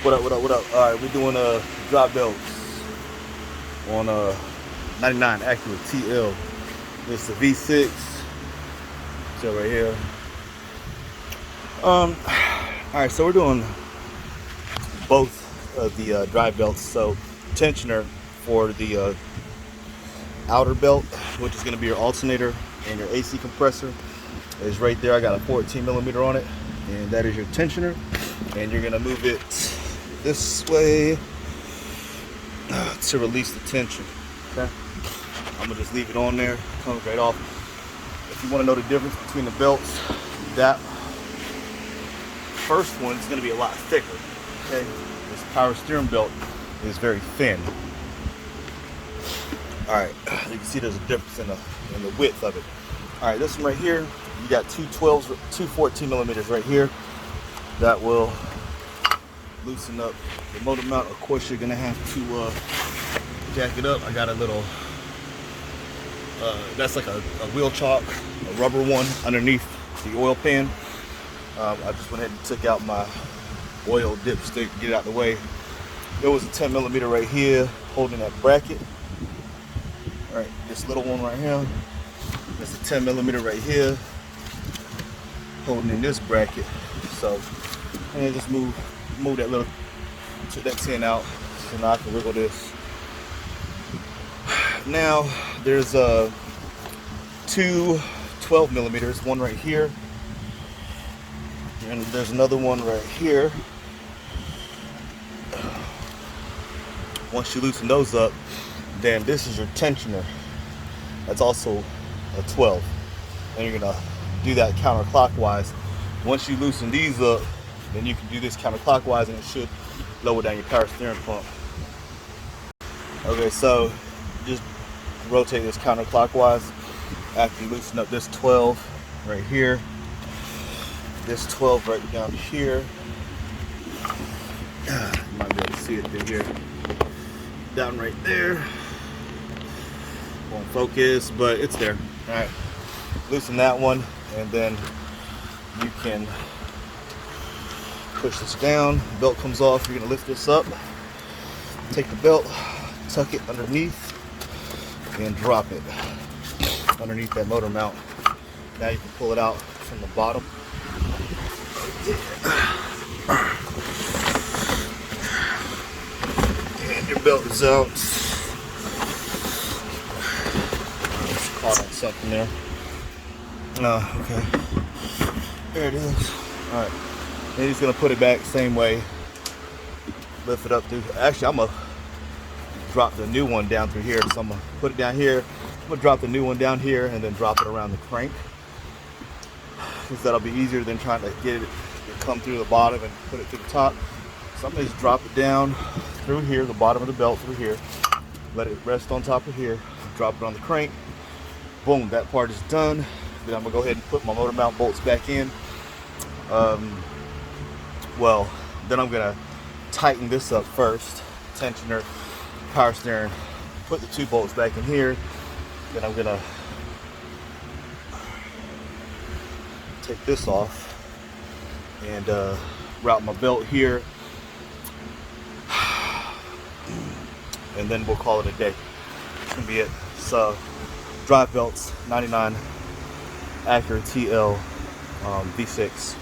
What up, what up, what up? All right, we're doing drop belts on 99 Acura TL. This is the V6. So right here. All right, so we're doing both of the drive belts. So tensioner for the outer belt, which is going to be your alternator and your AC compressor, is right there. I got a 14 millimeter on it, and that is your tensioner. And you're going to move it this way to release the tension. Okay, I'm gonna just leave it on there. Comes right off. If you want to know the difference between the belts, that first one is going to be a lot thicker. Okay, this power steering belt is very thin. All right, you can see there's a difference in the width of it. All right, this one right here, you got two 14 millimeters right here. That will loosen up the motor mount. Of course, you're gonna have to jack it up. I got a little that's like a wheel chock, a rubber one underneath the oil pan. I just went ahead and took out my oil dipstick to get it out of the way. There was a 10 millimeter right here holding that bracket. All right, this little one right here. There's a 10 millimeter right here holding in this bracket. So and just move that little, took that 10 out, so now I can wiggle this. Now there's two 12 millimeters, one right here, and there's another one right here. Once you loosen those up, then this is your tensioner. That's also a 12, and you're gonna do that counterclockwise. Once you loosen these up, then you can do this counterclockwise, and it should lower down your power steering pump. Okay, so just rotate this counterclockwise after you loosen up this 12 right here, this 12 right down here. You might be able to see it through here. Down right there. Won't focus, but it's there. All right, loosen that one, and then you can push this down. The belt comes off. You're gonna lift this up, take the belt, tuck it underneath, and drop it underneath that motor mount. Now you can pull it out from the bottom. And your belt is out. It's caught on something there. Okay. There it is. All right. Then he's gonna put it back same way. Lift it up through. Actually, I'm gonna drop the new one down through here. So I'm gonna put it down here. I'm gonna drop the new one down here and then drop it around the crank, because that'll be easier than trying to get it to come through the bottom and put it to the top. So I'm gonna just drop it down through here, the bottom of the belt through here. Let it rest on top of here. Drop it on the crank. Boom, that part is done. Then I'm gonna go ahead and put my motor mount bolts back in. Well, then I'm gonna tighten this up first. Tensioner, power steering, put the two bolts back in here. Then I'm gonna take this off and route my belt here, and then we'll call it a day. That's gonna be it. So, drive belts, 99 Acura TL V6.